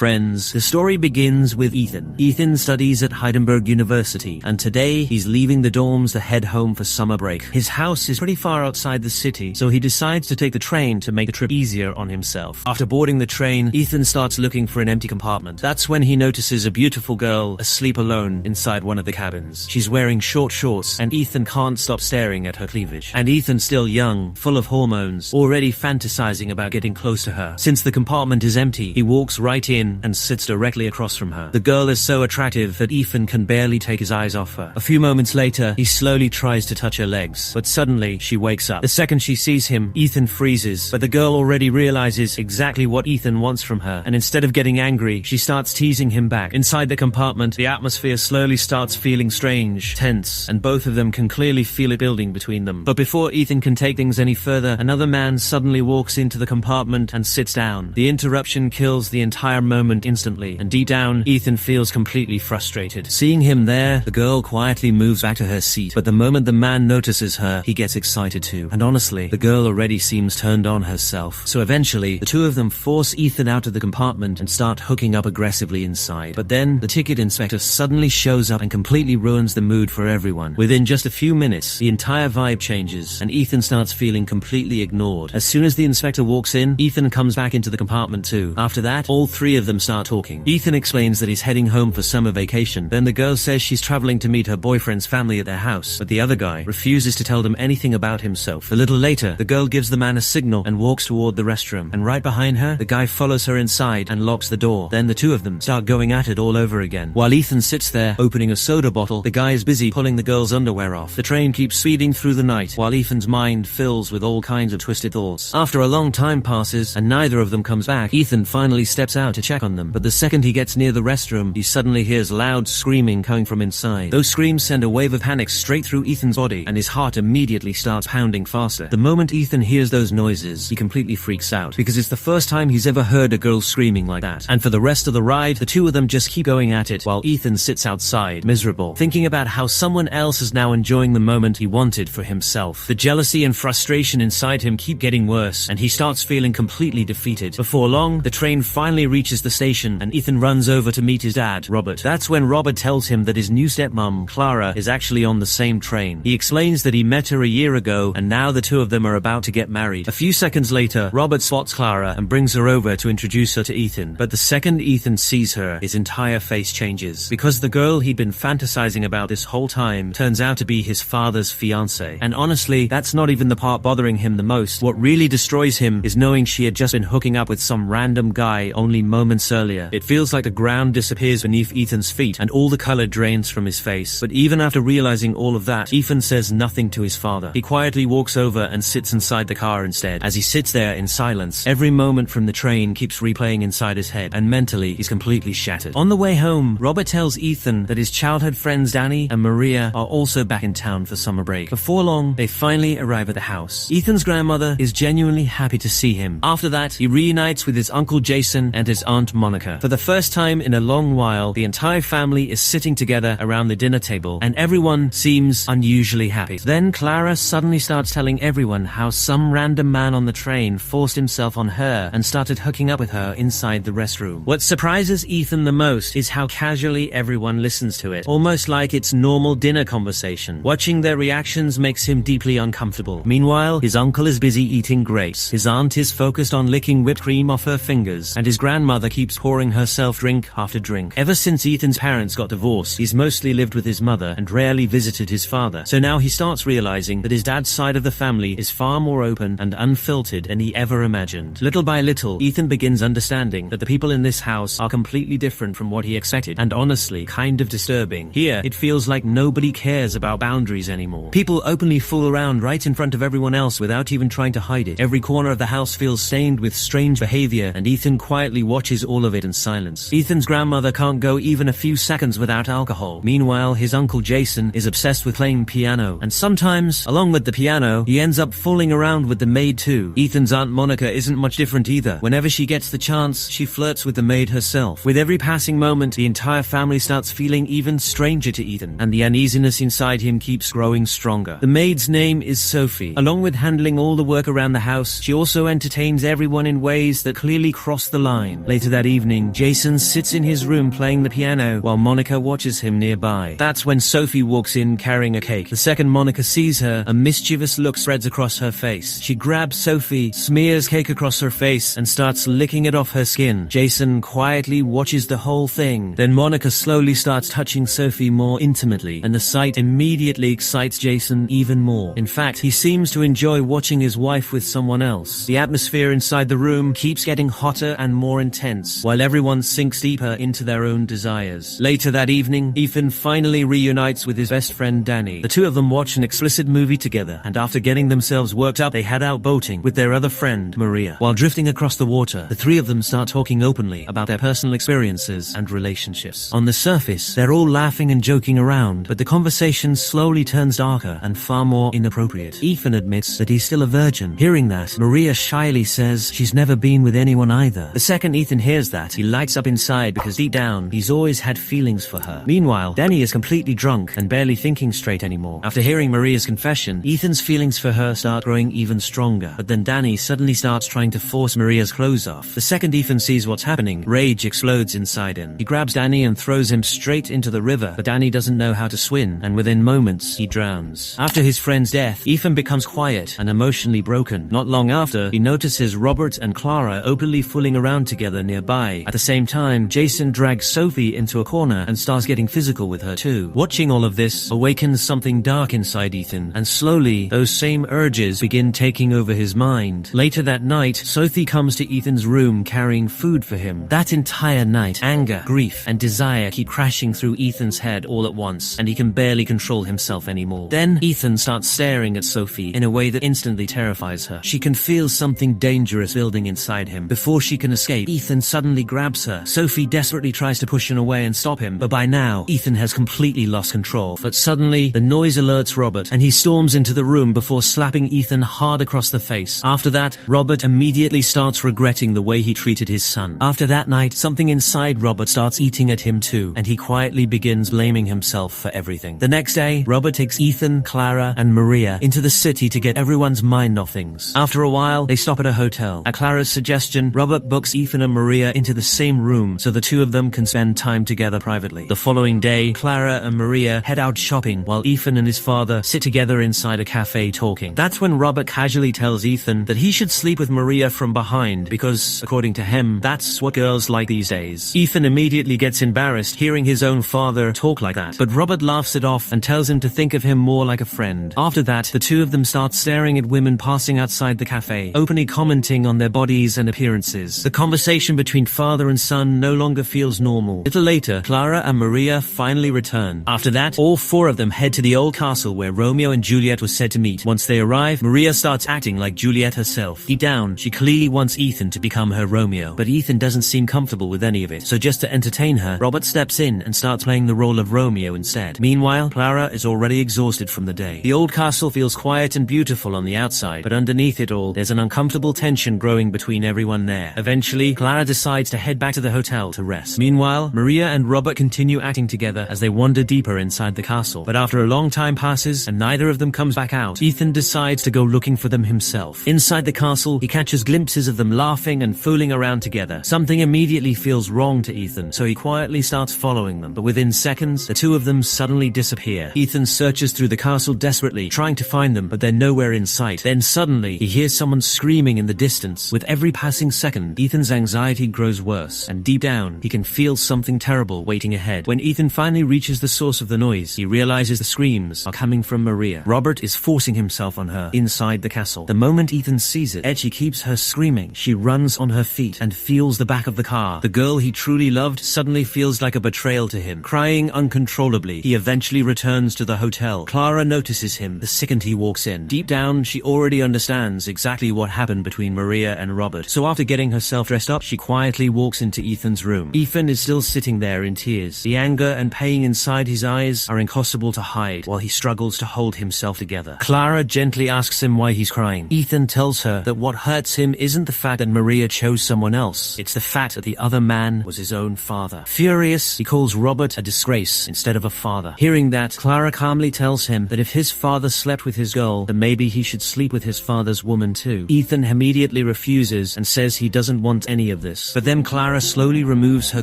friends. The story begins with Ethan. Ethan studies at Heidelberg University, and today he's leaving the dorms to head home for summer break. His house is pretty far outside the city, so he decides to take the train to make the trip easier on himself. After boarding the train, Ethan starts looking for an empty compartment. That's when he notices a beautiful girl asleep alone inside one of the cabins. She's wearing short shorts, and Ethan can't stop staring at her cleavage. And Ethan's still young, full of hormones, already fantasizing about getting close to her. Since the compartment is empty, he walks right in and sits directly across from her. The girl is so attractive that Ethan can barely take his eyes off her. A few moments later, he slowly tries to touch her legs, but suddenly she wakes up. The second she sees him, Ethan freezes, but the girl already realizes exactly what Ethan wants from her, and instead of getting angry, she starts teasing him back. Inside the compartment, the atmosphere slowly starts feeling strange, tense, and both of them can clearly feel it building between them. But before Ethan can take things any further, another man suddenly walks into the compartment and sits down. The interruption kills the entire moment instantly, and deep down, Ethan feels completely frustrated. Seeing him there, the girl quietly moves back to her seat, but the moment the man notices her, he gets excited too. And honestly, the girl already seems turned on herself. So eventually, the two of them force Ethan out of the compartment and start hooking up aggressively inside. But then, the ticket inspector suddenly shows up and completely ruins the mood for everyone. Within just a few minutes, the entire vibe changes, and Ethan starts feeling completely ignored. As soon as the inspector walks in, Ethan comes back into the compartment too. After that, all three of them start talking. Ethan explains that he's heading home for summer vacation. Then the girl says she's traveling to meet her boyfriend's family at their house, but the other guy refuses to tell them anything about himself. A little later, the girl gives the man a signal and walks toward the restroom, and right behind her, the guy follows her inside and locks the door. Then the two of them start going at it all over again. While Ethan sits there, opening a soda bottle, the guy is busy pulling the girl's underwear off. The train keeps speeding through the night, while Ethan's mind fills with all kinds of twisted thoughts. After a long time passes, and neither of them comes back, Ethan finally steps out to check on them, but the second he gets near the restroom, he suddenly hears loud screaming coming from inside. Those screams send a wave of panic straight through Ethan's body, and his heart immediately starts pounding faster. The moment Ethan hears those noises, he completely freaks out, because it's the first time he's ever heard a girl screaming like that. And for the rest of the ride, the two of them just keep going at it, while Ethan sits outside, miserable, thinking about how someone else is now enjoying the moment he wanted for himself. The jealousy and frustration inside him keep getting worse, and he starts feeling completely defeated. Before long, the train finally reaches the station, and Ethan runs over to meet his dad, Robert. That's when Robert tells him that his new stepmom, Clara, is actually on the same train. He explains that he met her a year ago, and now the two of them are about to get married. A few seconds later, Robert spots Clara and brings her over to introduce her to Ethan. But the second Ethan sees her, his entire face changes, because the girl he'd been fantasizing about this whole time turns out to be his father's fiancée. And honestly, that's not even the part bothering him the most. What really destroys him is knowing she had just been hooking up with some random guy only moments earlier. It feels like the ground disappears beneath Ethan's feet and all the color drains from his face. But even after realizing all of that, Ethan says nothing to his father. He quietly walks over and sits inside the car instead. As he sits there in silence, every moment from the train keeps replaying inside his head, and mentally he's completely shattered. On the way home, Robert tells Ethan that his childhood friends Danny and Maria are also back in town for summer break. Before long, they finally arrive at the house. Ethan's grandmother is genuinely happy to see him. After that, he reunites with his uncle Jason and his aunt Monica. For the first time in a long while, the entire family is sitting together around the dinner table, and everyone seems unusually happy. Then Clara suddenly starts telling everyone how some random man on the train forced himself on her and started hooking up with her inside the restroom. What surprises Ethan the most is how casually everyone listens to it, almost like it's normal dinner conversation. Watching their reactions makes him deeply uncomfortable. Meanwhile, his uncle is busy eating grapes, his aunt is focused on licking whipped cream off her fingers, and his grandmother keeps pouring herself drink after drink. Ever since Ethan's parents got divorced, he's mostly lived with his mother and rarely visited his father. So now he starts realizing that his dad's side of the family is far more open and unfiltered than he ever imagined. Little by little, Ethan begins understanding that the people in this house are completely different from what he expected, and honestly, kind of disturbing. Here, it feels like nobody cares about boundaries anymore. People openly fool around right in front of everyone else without even trying to hide it. Every corner of the house feels stained with strange behavior, and Ethan quietly watches all of it in silence. Ethan's grandmother can't go even a few seconds without alcohol. Meanwhile, his uncle Jason is obsessed with playing piano, and sometimes, along with the piano, he ends up fooling around with the maid too. Ethan's aunt Monica isn't much different either. Whenever she gets the chance, she flirts with the maid herself. With every passing moment, the entire family starts feeling even stranger to Ethan, and the uneasiness inside him keeps growing stronger. The maid's name is Sophie. Along with handling all the work around the house, she also entertains everyone in ways that clearly cross the line. Later that evening, Jason sits in his room playing the piano while Monica watches him nearby. That's when Sophie walks in carrying a cake. The second Monica sees her, a mischievous look spreads across her face. She grabs Sophie, smears cake across her face, and starts licking it off her skin. Jason quietly watches the whole thing. Then Monica slowly starts touching Sophie more intimately, and the sight immediately excites Jason even more. In fact, he seems to enjoy watching his wife with someone else. The atmosphere inside the room keeps getting hotter and more intense, while everyone sinks deeper into their own desires. Later that evening, Ethan finally reunites with his best friend Danny. The two of them watch an explicit movie together, and after getting themselves worked up, they head out boating with their other friend, Maria. While drifting across the water, the three of them start talking openly about their personal experiences and relationships. On the surface, they're all laughing and joking around, but the conversation slowly turns darker and far more inappropriate. Ethan admits that he's still a virgin. Hearing that, Maria shyly says she's never been with anyone either. The second Ethan hears that, he lights up inside because deep down, he's always had feelings for her. Meanwhile, Danny is completely drunk and barely thinking straight anymore. After hearing Maria's confession, Ethan's feelings for her start growing even stronger, but then Danny suddenly starts trying to force Maria's clothes off. The second Ethan sees what's happening, rage explodes inside him. He grabs Danny and throws him straight into the river, but Danny doesn't know how to swim, and within moments, he drowns. After his friend's death, Ethan becomes quiet and emotionally broken. Not long after, he notices Robert and Clara openly fooling around together nearby. At the same time, Jason drags Sophie into a corner and starts getting physical with her too. Watching all of this awakens something dark inside Ethan, and slowly, those same urges begin taking over his mind. Later that night, Sophie comes to Ethan's room carrying food for him. That entire night, anger, grief, and desire keep crashing through Ethan's head all at once, and he can barely control himself anymore. Then, Ethan starts staring at Sophie in a way that instantly terrifies her. She can feel something dangerous building inside him. Before she can escape, Ethan suddenly grabs her. Sophie desperately tries to push him away and stop him, but by now, Ethan has completely lost control. But suddenly, the noise alerts Robert, and he storms into the room before slapping Ethan hard across the face. After that, Robert immediately starts regretting the way he treated his son. After that night, something inside Robert starts eating at him too, and he quietly begins blaming himself for everything. The next day, Robert takes Ethan, Clara, and Maria into the city to get everyone's mind off things. After a while, they stop at a hotel. At Clara's suggestion, Robert books Ethan and Maria into the same room so the two of them can spend time together privately. The following day, Clara and Maria head out shopping while Ethan and his father sit together inside a cafe talking. That's when Robert casually tells Ethan that he should sleep with Maria from behind because, according to him, that's what girls like these days. Ethan immediately gets embarrassed hearing his own father talk like that, but Robert laughs it off and tells him to think of him more like a friend. After that, the two of them start staring at women passing outside the cafe, openly commenting on their bodies and appearances. The conversation between father and son no longer feels normal. A little later, Clara and Maria finally return. After that, all four of them head to the old castle where Romeo and Juliet were said to meet. Once they arrive, Maria starts acting like Juliet herself. Deep down, she clearly wants Ethan to become her Romeo, but Ethan doesn't seem comfortable with any of it. So just to entertain her, Robert steps in and starts playing the role of Romeo instead. Meanwhile, Clara is already exhausted from the day. The old castle feels quiet and beautiful on the outside, but underneath it all, there's an uncomfortable tension growing between everyone there. Eventually, Clara decides to head back to the hotel to rest. Meanwhile, Maria and Robert continue acting together as they wander deeper inside the castle. But after a long time passes and neither of them comes back out, Ethan decides to go looking for them himself. Inside the castle, he catches glimpses of them laughing and fooling around together. Something immediately feels wrong to Ethan, so he quietly starts following them. But within seconds, the two of them suddenly disappear. Ethan searches through the castle desperately, trying to find them, but they're nowhere in sight. Then suddenly, he hears someone screaming in the distance. With every passing second, Ethan's anxiety grows worse, and deep down, he can feel something terrible waiting ahead. When Ethan finally reaches the source of the noise, he realizes the screams are coming from Maria. Robert is forcing himself on her inside the castle. The moment Ethan sees it, Edgy keeps her screaming. She runs on her feet and feels the back of the car. The girl he truly loved suddenly feels like a betrayal to him. Crying uncontrollably, he eventually returns to the hotel. Clara notices him the second he walks in. Deep down, she already understands exactly what happened between Maria and Robert. So after getting herself dressed up, she quietly walks into Ethan's room. Ethan is still sitting there in tears. The anger and pain inside his eyes are impossible to hide while he struggles to hold himself together. Clara gently asks him why he's crying. Ethan tells her that what hurts him isn't the fact that Maria chose someone else. It's the fact that the other man was his own father. Furious, he calls Robert a disgrace instead of a father. Hearing that, Clara calmly tells him that if his father slept with his girl, then maybe he should sleep with his father's woman too. Ethan immediately refuses and says he doesn't want any of this. this. But then Clara slowly removes her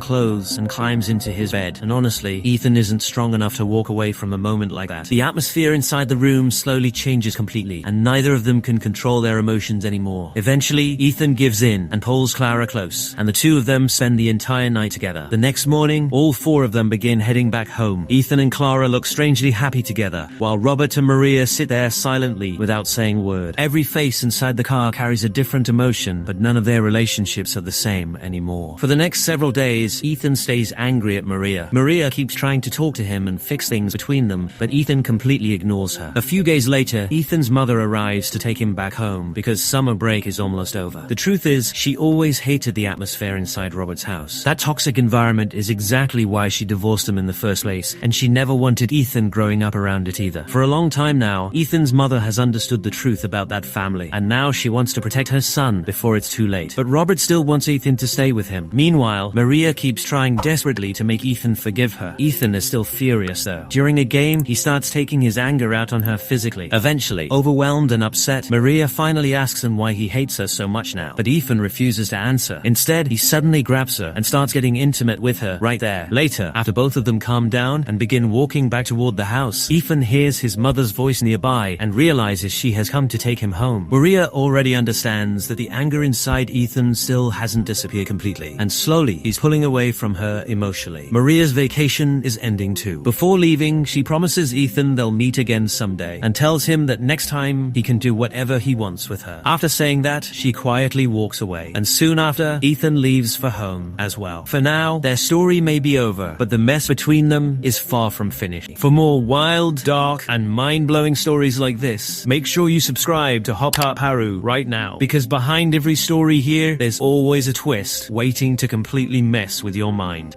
clothes and climbs into his bed. And honestly, Ethan isn't strong enough to walk away from a moment like that. The atmosphere inside the room slowly changes completely, and neither of them can control their emotions anymore. Eventually, Ethan gives in and pulls Clara close, and the two of them spend the entire night together. The next morning, all four of them begin heading back home. Ethan and Clara look strangely happy together, while Robert and Maria sit there silently without saying a word. Every face inside the car carries a different emotion, but none of their relationships are the same anymore. For the next several days, Ethan stays angry at Maria. Maria keeps trying to talk to him and fix things between them, but Ethan completely ignores her. A few days later, Ethan's mother arrives to take him back home because summer break is almost over. The truth is, she always hated the atmosphere inside Robert's house. That toxic environment is exactly why she divorced him in the first place, and she never wanted Ethan growing up around it either. For a long time now, Ethan's mother has understood the truth about that family, and now she wants to protect her son before it's too late. But Robert still wants Ethan to stay with him. Meanwhile, Maria keeps trying desperately to make Ethan forgive her. Ethan is still furious though. During a game, he starts taking his anger out on her physically. Eventually, overwhelmed and upset, Maria finally asks him why he hates her so much now, but Ethan refuses to answer. Instead, he suddenly grabs her and starts getting intimate with her right there. Later, after both of them calm down and begin walking back toward the house, Ethan hears his mother's voice nearby and realizes she has come to take him home. Maria already understands that the anger inside Ethan still hasn't disappeared completely, and slowly he's pulling away from her emotionally. Maria's vacation is ending too. Before leaving, she promises Ethan they'll meet again someday and tells him that next time he can do whatever he wants with her. After saying that, she quietly walks away, and soon after, Ethan leaves for home as well. For now, their story may be over, but the mess between them is far from finished. For more wild, dark, and mind-blowing stories like this, make sure you subscribe to HOPKART PARU right now, because behind every story here, there's always a twist waiting to completely mess with your mind.